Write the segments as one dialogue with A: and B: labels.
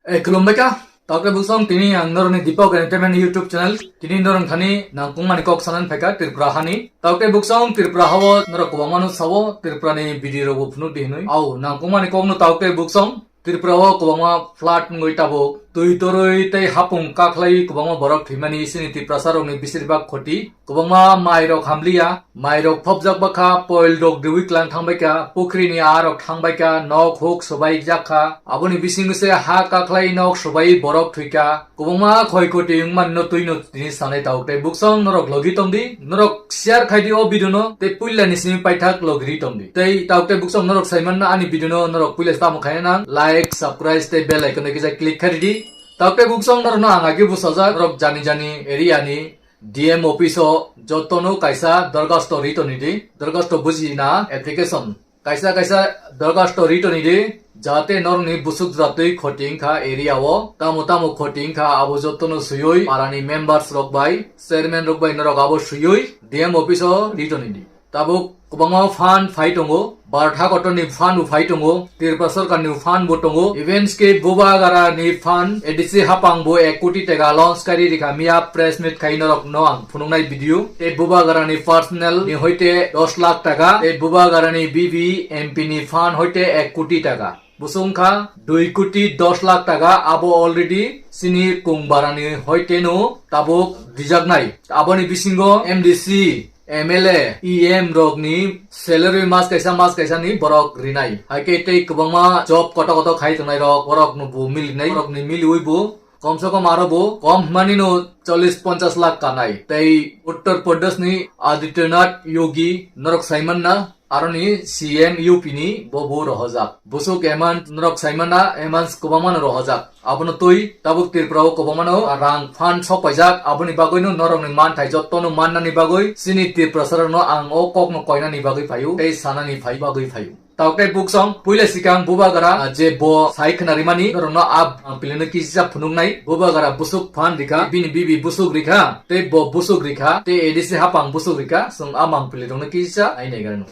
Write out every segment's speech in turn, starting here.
A: Kelombaika, Dr. Busong, Tini, and Norani Dipok Entertainment YouTube channel, Tini Noran Khani, Nankuma Nikok Sanan Peka, Tirprahani, Dr. Busong, Tirprahawa, Norakumanu Savo, Tirprani Video Wupnu Dinu, Au, Nankuma Nikok, Dr. Busong, Tirprawa, Kubama, Flat Ngoitabo, Tuitoroi, Te Hapung, Kaklai, Kubama Borok, Himani, Siniti Prasaroni, Bisirba Koti, Kubama, Mairok Hamlia, Mairok Popzakbaka, Poil Dog, the Weekland Hambaka, Pukrini Arok Hambaka, Nok Hook, Sobai Jaka, Aboni Bisinguse, Ha Kaklai, Nok, Sobai, Borok Twika, Kubama, Koikoti, Yungman, no Tuino, Saneta, Te Buksong, Norok Logitondi, Norok Siar Kaidi Obiduno, Te Pulan is in Paitak Logitondi. Te Taute Buksong, Norok Simon, Ani Biduno, Norok Pulastam Kainan, like, subscribe, stay bell icon, click Haridi. Taute Buksong Norno Angagi Busaza, Rock Jani Jani, Eriani, DM Opiso, Jotono Kaisa, Dorgasto Ritonidi, Dorgasto Buzina, application. Kaisa, Dorgasto Ritonidi, Jate Norni Busuk Zati, Kotinka, area wo, Tamutamu Kotinka, Abu Jotono Suyui, Parani members rock by, Sermon rock by Norogabo Suyui, DM Opiso, Ritonidi. Tabuk Kubama fan fightongo, Bartha Cotoni fan fightongo, Tirpasor new fan botongo, events ke Bubagara ni fan, Edisi Hapangbo, Equity Tega, Launch Kari Kamia, press meet Kainor of Noang, Pununai video, Te Bubagarani personal, ni Hoite, 10 lakh Taga, Te Bubagarani BB, MP ni fan Hoite, Equity Taga. Busungka, 2 koটি 10 lakh Taga, Abo already, Sini Kungbarani Hoite no, Tabuk, Dijagnai, Aboni Bisingo, MDC, MLA, EM Rogni, salary mas kaisa ni borok rinai. Haike te kubama job koto khai tunai rok borok no bu mil nai borok ni mil ui bu. कम से कम आरो बो कम money no 40-50 lakh का नाई तई उत्तर प्रदेश नि आदित्यनाथ योगी नरक Simon ना आरो नि सीएम यूपी नि बो रहजाक बुसुक एमान नरक साइमन ना एमान्स कुबामान रहजाक आबनो तोई ताबुक तिरप्राव कुबामानो रां फान सब पैजाक आबनि बागै नो नरक नि मान थाइ जत्तनो मान नि बागै सिनि तिरप्रसार नो आं ओ कक नो कयना नि बागै फायु तै साना नि फाइ बागै five Taukte Buksong, Pula Sikang, Bubagara, Jebo, Saikanarimani, Rono Ab, Pilinakisa Pununai, Bubagara, Busuk Pandika, Bini Bibi Busuk Rika, Te Bo Busuk Rika, Te Edisi Hapang Busuk Rika, Sung Amang Pilinakisa, I negar.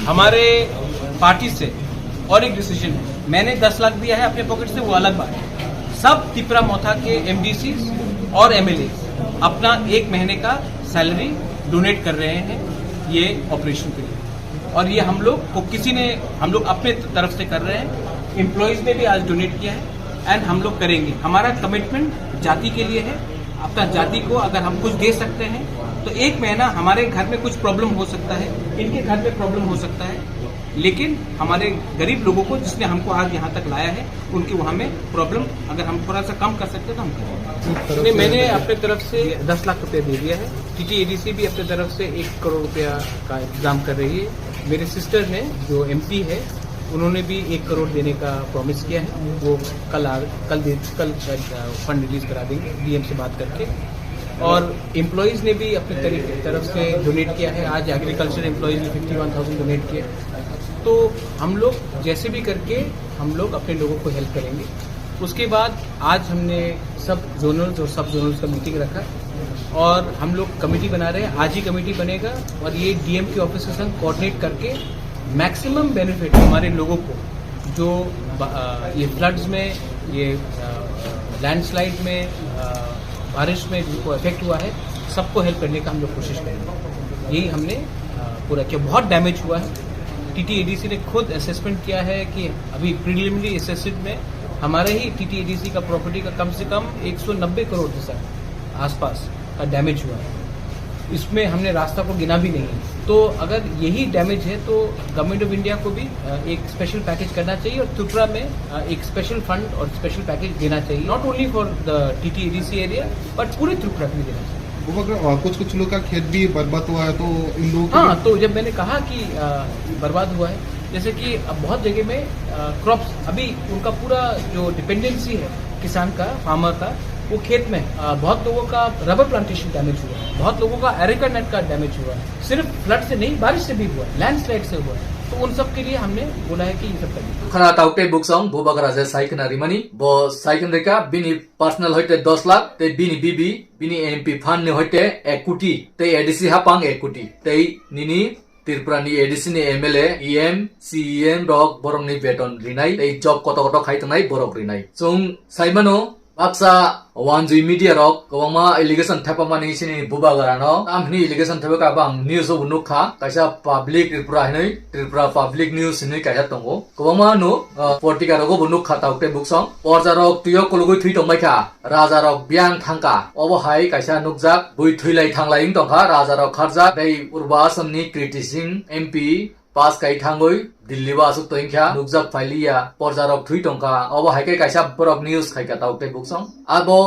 B: हमारे party से और एक decision है, मैंने 10 लाख दिया है अपने pocket से, वो अलग बात है। सब तिपरा मोथा के एमडीसी और एमएलए अपना 1 महीने का सैलरी डोनेट कर रहे हैं ये ऑपरेशन के लिए, और ये हम लोग को हम लोग अपने तरफ से कर रहे हैं। एम्प्लॉइज ने भी आज डोनेट किया है एंड हम लोग करेंगे। हमारा कमिटमेंट जाति के लिए है। अपना जाति को अगर हम कुछ दे सकते हैं तो 1 महीना हमारे घर में कुछ प्रॉब्लम हो सकता है, इनके घर में प्रॉब्लम हो सकता है, लेकिन हमारे गरीब लोगों को जिसने हमको आज यहाँ तक लाया है उनके वहाँ में प्रॉब्लम अगर हम थोड़ा सा कम कर सकते हैं तो हम करेंगे। मैंने अपने तरफ से 10 लाख रुपया दे दिया है। टीटीएडीसी भी अपने तरफ से 1 करोड़ रुपया का इंतजाम कर रही है। मेरे सिस्टर ने जो एमपी है उन्होंने भी 1 करोड़ देने का प्रॉमिस किया है। वो कल फंड रिलीज करा देंगे डीएम से बात करके। और एम्प्लॉइज ने भी अपने तरफ से डोनेट किया है। आज एग्रीकल्चर एम्प्लॉइज ने 51,000 डोनेट किया। तो हम लोग जैसे भी करके हम लोग अपने लोगों को हेल्प करेंगे। उसके बाद आज हमने सब जोनल्स और सब जोनल्स का मीटिंग रखा और हम लोग कमेटी बना रहे हैं। आज ही कमेटी बनेगा और ये डीएम के ऑफिस के संग कोऑर्डिनेट करके मैक्सिमम बेनिफिट हमारे लोगों को जो ये फ्लड्स में, ये लैंडस्लाइड में, बारिश में जिनको इफेक्ट हुआ है सबको हेल्प करने का हम लोग कोशिश करेंगे। यही हमने पूरा किया। बहुत डैमेज हुआ है। टीटीएडीसी ने खुद असेसमेंट किया है कि अभी प्रिलिमिनरी असेसमेंट में हमारे ही टीटीएडीसी का प्रॉपर्टी का कम से कम 190 करोड़ जैसा आसपास का डैमेज हुआ है। इसमें हमने रास्ता को गिना भी नहीं। तो अगर यही डैमेज है तो गवर्नमेंट ऑफ इंडिया को भी एक स्पेशल पैकेज करना चाहिए और त्रिपुरा में एक स्पेशल फंड और स्पेशल पैकेज देना चाहिए, not only for the TTADC area but पूरे त्रिपुरा में देना चाहिए।
C: कुछ लोग का खेत भी बर्बाद हुआ है तो इन लोगों को
B: हाँ, तो जब मैंने कहा कि बर्बाद हुआ है, जैसे कि अब बहुत जगह में क्रॉप्स अभी उनका पूरा जो डिपेंडेंसी है किसान का, फार्मर का, वो खेत में बहुत लोगों का रबर प्लांटेशन डैमेज हुआ है, बहुत लोगों का एरिका नेट का डैमेज हुआ है। सिर्फ फ्लड से नहीं, बारिश से भी हुआ है, लैंडस्लाइड से हुआ है। तो उन सब के लिए हमने बोला है कि ये सब करेंगे।
A: खना ताउटे बुक्सong Bubagara जे साइकन रिमनी बो साइकन रेका बिनी पर्सनल होते 10 लाख ते बिनी बीबी बिनी एमपी फंड ने होते 1 कोटी ते एडीसी हापांग 1 कोटी ते निनी Tripura ni ADC ni MLA EM CEM rok borok ni beton rinai ei job koto khaitanai borok rinai chung saimano Baksa Wanjui media rok kawama allegation thapamani sini bubagarano amni allegation thapaka bang news of nukha kaisa public Tripura public news ni kaisa tongo kawama no politika rogo bunukha taukte buksong porja rok tuyo kologoi thui tongmaikha raja rok biang thangka obo hai kaisa nukjak bui thuilai thanglai ing tongkha raja rok kharjak dei urbasamni criticizing MP Pas kai thangoi Delhi ba asuk toingkha nukjak phailiya porjarok thui tongka obo haike kaisa borok news khaika taukte buksong abo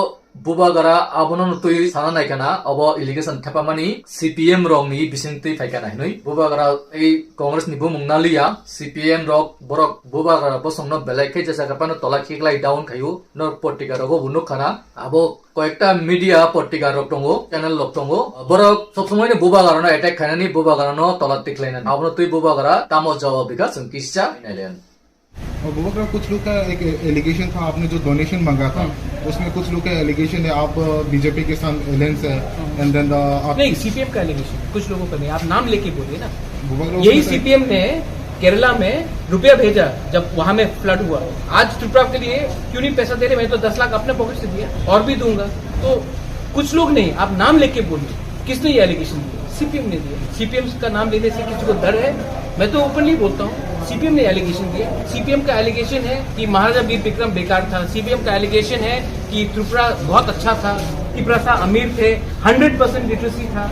A: bubagara abono tui sana naikana obo allegation thapamani CPM rong ni bisingtui phaikana hinoi bubagara ei congress ni bumung nalia CPM rok borok bubagara bosongno belai khai jasa kapano tola khiklai down khayu nor politika rogo bunuk khana abo কয়েকটা media পত্রিকা rock টঙ্গো channel lock টঙ্গো বড় সবসময় বুবাগারনো attack খাইনানি বুবাগারনো তলাত টিকলাইনা আবনো তুই বুবাগারা তামো জবাব দিকা संकिस्चा इनालेन
C: और बुबकरा कुछ लोग का एक एलिगेशन था आपने जो डोनेशन मांगा था उसमें कुछ लोग का एलिगेशन है आप बीजेपी के साथ अलायंस है एंड देन आप
B: नहीं सीपीएम का एलिगेशन कुछ लोगों का नहीं आप नाम लेके बोलिए ना
C: बुबकरा
B: यही सीपीएम ने केरला में रुपया भेजा जब वहां में फ्लड हुआ आज त्रिपुरा के लिए क्यों नहीं पैसा दे रहे मैं तो 10 लाख अपने पॉकेट से दिया और भी दूंगा तो कुछ लोग नहीं आप नाम लेके बोलिए किसने ये एलिगेशन दिया सीपीएम ने दिया सीपीएम का नाम लेने से किसी को डर है मैं तो ओपनली बोलता हूँ सीपीएम ने एलिगेशन दिया सीपीएम का एलिगेशन है कि महाराजा वीर विक्रम बेकार था सीपीएम का एलिगेशन है कि त्रिपुरा बहुत अच्छा था त्रिपुरा अमीर थे 100% लिटरेसी था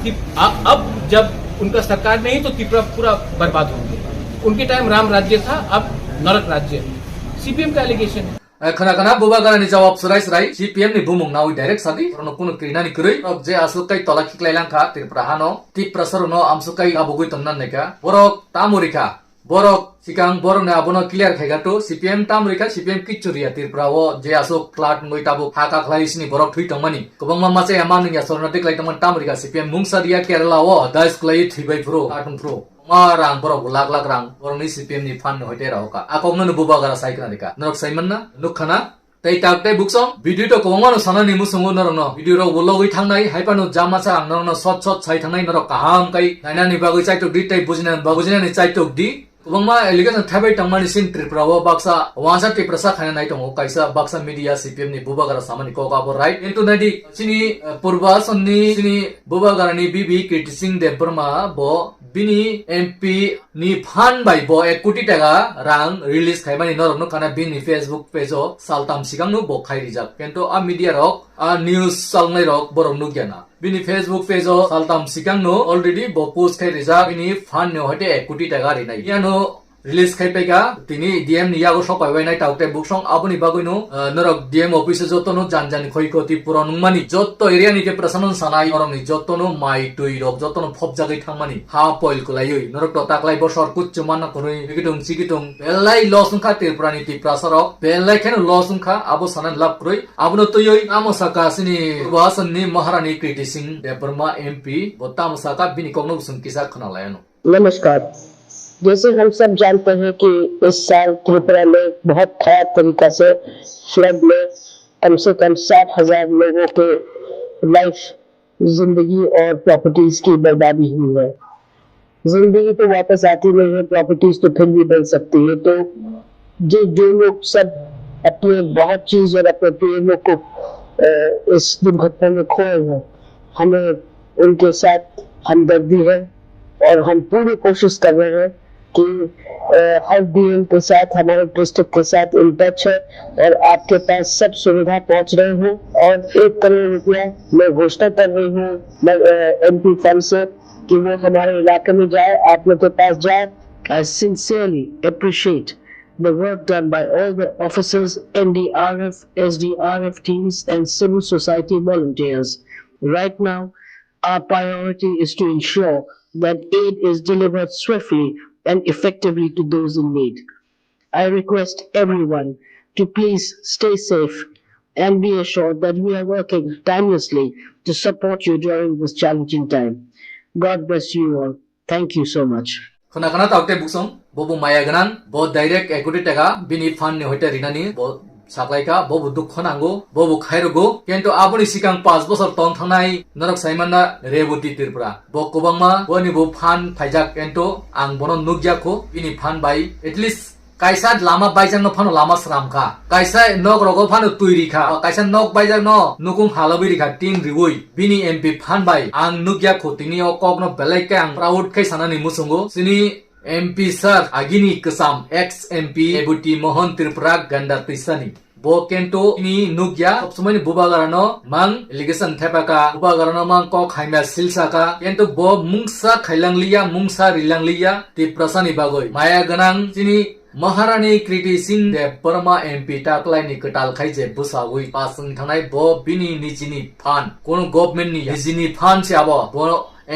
B: अब जब उनका सरकार नहीं तो त्रिपुरा पूरा बर्बाद होंगे उनके टाइम राम राज्य था अब नरक राज्य सीपीएम का एलिगेशन है
A: khana bubagara ni jawab serai CPM ni bumung nawi direct sadi rono kuno krina ni kurui rok je asukai tola khiklai langkha Tripura hano ti prasarono amsukai abugui tomnan neka borok tamurika borok sikang borok na abono clear khaigato CPM tamurika CPM kichuria Tripura o je asuk clat ngoi tabu haka khlaisini borok thui tongmani kobangma mache amani ya sorna tiklai tongman tamurika CPM mungsaria Kerala o dais klai thibai pro atun pro rang borok lak rang borok ni CPM ni fan hoite rahoka akong no bubagara saikna deka norok saimanna nukhana tei takte buksong video to kongano sanani musungo norno video ro bologoi thangnai haipano jamacha ang norno shot sai thangnai norok kaham kai nainani bagoi chaitok di tai bujina ni chaitok di Kubangma allegation thabai tangmani sin Tripura o baksa wasa te prasa khana nai tongo kaisa baksa media CPM ni bubagara samani ko ka bo right into nadi sini purba sonni sini bubagara ni bibi criticizing de burma bo bini MP ni fan bai bo 1 koti taka rang release khaimani norok no kana bini Facebook page o saltam sigam no bo khai rijak kento a media rok a news salnai rok borok no gyana bini Facebook page o saltam sigam no already bo post khai rijak bini fan no hote 1 koti taka rinai yano release khai pega tini DM ni yago sopai wai nai taukte buksong aboni bagoino norok DM office joto no janjani khoi koti puron mani jotto area ni ke prasanon sanai orong ni jotto no mai tui rok jotto no phop jagai thangmani ha poil kulai norok to taklai bosor kuchman na konoi bigitung sigitung belai losung kha Tripura ni ti prasarok belai khen losung kha abo sanan lab kroi abono toyoi amosaka sini wasan ni maharani criticizing de Burma MP botam saka bini kogno sungkisa khana layano
D: नमस्कार। जैसे हम सब जानते हैं कि इस साल त्रिपुरा में बहुत खराब तरीका से फ्लड में कम से कम 60,000 लोगों के लाइफ जिंदगी और प्रॉपर्टीज की बर्बादी हुई है। जिंदगी तो वापस आती नहीं है, प्रॉपर्टीज तो फिर भी बन सकती है। तो जो लोग सब अपने बहुत चीज और अपने प्रिय लोग को इस दुर्घटना में खोए हैं, हमें उनके साथ हमदर्दी है और हम पूरी कोशिश कर रहे हैं कि हर डीएम के साथ हमारे डिस्ट्रिक्ट के साथ इन टच है और आपके पास सब सुविधा पहुंच रही हूँ। और 1 करोड़ रुपया मैं घोषणा कर रही हूँ MP फंड से कि वो हमारे इलाके में जाए, आप लोग के पास जाए। I sincerely appreciate the work done by all the officers, NDRF, SDRF teams and civil society volunteers. Right now, our priority is to ensure that aid is delivered swiftly and effectively to those in need. I request everyone to please stay safe and be assured that we are working tirelessly to support you during this challenging time. God bless you all. Thank you so much.
A: Khana taukte buksong bobu maya ganan bo direct equity taka bini fan ni hoite rinani bo সাকলাইকা ববু দুঃখ নাঙ্গো ববু খাইরগো কিন্তু আপনি সিকাং 5 বছর তং থানাই নরক সাইমানা রেবতী ত্রিপুরা বকবাংমা বনি বো fun ফাইজাক কিন্তু আং বন নুগজাখো বিনি ফান বাই at least kaisa lama baijang no phano lama sram kha kaisa nok rogo phano tuiri kha kaisa nok baijang no nukung halabiri kha tin riwoi bini mp phan bai ang nugya khotini o kok no belai ka ang proud kai sanani musungo sini mp sir agini kesam ex mp ebuti mohon tripura ganda tisani bo kento ini nugya sobsomai bubagarano mang allegation thepaka bubagarano mang ko khaimya silsaka kento bo mungsa khailangliya mungsa rilangliya ti prasani bagoi maya ganang sini महारानी कृति सिंह दे परमा MP टाकलाई नि कटाल खाइजे बुसागुई पासंग थानाय बो बिनि निजिनि फान कोन government नि निजिनि फान से आबो बो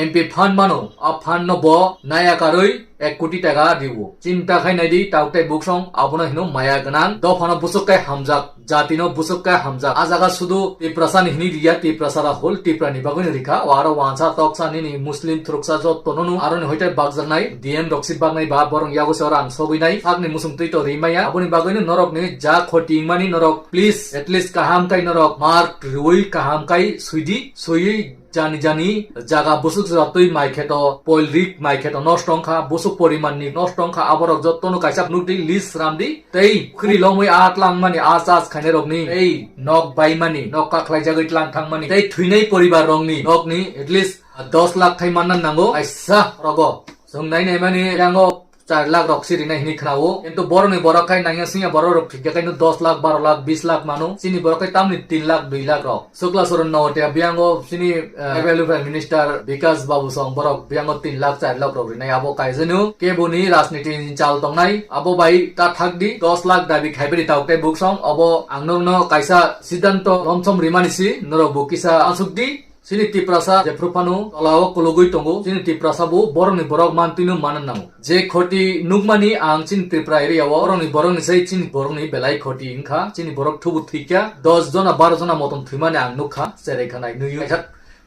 A: एमपी फान मानो आ फान न बो नाया कारoi 1 কোটি টাকা দিব চিন্তা খাইনাই দি টাউতে বুকসং আবনা হিনো মায়া গনাং দফানো বুসকাই হামজাক জাতিনো বুসকাই হামজাক আজাগা শুধু তি প্রসান হিনি রিয়া তি প্রসারা হল তি প্রানি বাগুনি রিখা ওয়ারো ওয়ানসা তকসানি নি মুসলিম থ্রুকসা জ তননু আরনি হইতে বাগজানাই ডিএম রক্সি বাগনাই বা বরং ইয়াগো সরাং সবিনাই ফাগনি মুসুম তুই তো রিমায়া আবনি বাগুনি নরক নি যা খটি মানি নরক প্লিজ এটলিস্ট কাহাম কাই নরক মার রুই কাহাম কাই সুইদি সুই জানি জানি জাগা বুসুক যতই মাইখেত পয়লরিক মাইখেত নষ্টংখা বুসুক পরিমাণনি নষ্টংখা আবরক যতনো কাইসাক নুকদি লিস রামদি তেই খুরি লমই আট লাং মানি আসাস খাইনে রগনি এই নক বাই মানি নক কাখলাই জাগৈ লাং থাং মানি তেই থুইনাই পরিবার রংনি নকনি এটলিস্ট 10 লাখ থাই মাননান নাঙ্গো আইসা রগো जोंनाय नै माने रांगो 4 लाख रक सिरिनाय हिनि खनावो किन्तु बरनि बरखाय नांया सिया बर रक ठिकायनो 10 लाख 12 लाख 20 लाख मानो सिनि बरखाय तामनि 3 लाख 2 लाख रक सुक्ला सरन नवते बियांगो सिनि एवेलुबल मिनिस्टर विकास बाबू सं बरक बियांगो 3 लाख 4 लाख रक रिनाय आबो कायजनु केबोनि राजनीति चाल तंनाय आबो बाई ता थाकदि 10 लाख दाबि खाइबेरि तावते बुकसं आबो आंनोनो कायसा सिद्धांत रमसम रिमानिसि नरो बुकिसा आसुकदि sini tiprasa je propano tolao kologoi tongo sini tiprasa bo boroni borok mantinu manan namo je khoti nugmani ang sin tripra area wa boroni sei chin boroni belai khoti ingkha chini borok thubu thikya 10 jona 12 jona moton thimani ang nukha serai khanai nuyu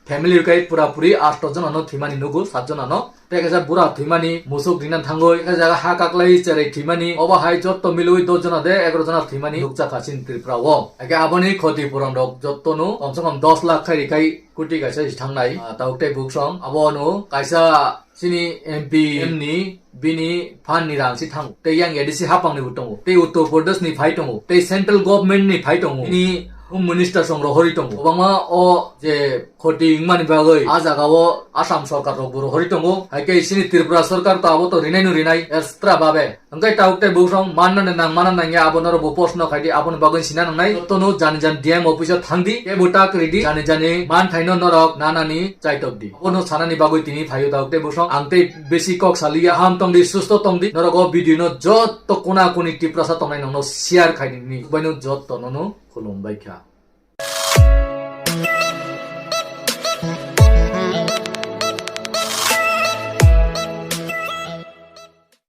A: family kai pura puri 8 jona no thimani nugu 7 jona no tekasa bura thimani musuk dinan thangoi jaga ha kaklai serai thimani oba hai jotto miloi 10 jona de 11 jona thimani nukcha khasin tripra wo age aboni khoti puron dok jotto no komse kom 10 lakh khai kai कुटी कायसा थांनाय तावते बुकसं अबनो कायसा सिनि MP एमनि बिनि फान नि रांसि थांग ते yang ADC हापांनि बुटंगो ते उत्तर प्रदेश नि phi दंगो ते सेंट्रल गवर्नमेंट नि फाइ दंगो नि होम मिनिस्टर संग्रह हरि दंगो बांगा ओ जे खति इंमानि बागै आ जागावो आसाम सरकार रो बुरो हरि दंगो हाइके सिनि त्रिपुरा सरकार तो आबो तो रिनाय नु रिनाय एक्सट्रा बाबे अंगाय तावते बुकसं माननाने नां माननां या आबोनरो बो प्रश्न खाइदि आबोन बागै सिना नंनाय तनो जानि जान डीएम ऑफिस थांदि ए बुटा क्रेडि जानि जानि मान थाइनो नरक नानानि चाइतबदि अबनो सानानि बागै तिनि फाइयो तावते बुकसं आंते बेसि कक सालिया हाम तंदि सुस्त तंदि नरक भिडियो न जत कोना कोनि टिप्रसा तंनाय ननो शेयार खाइनि बयनो जत तननो खुलुमबाय खा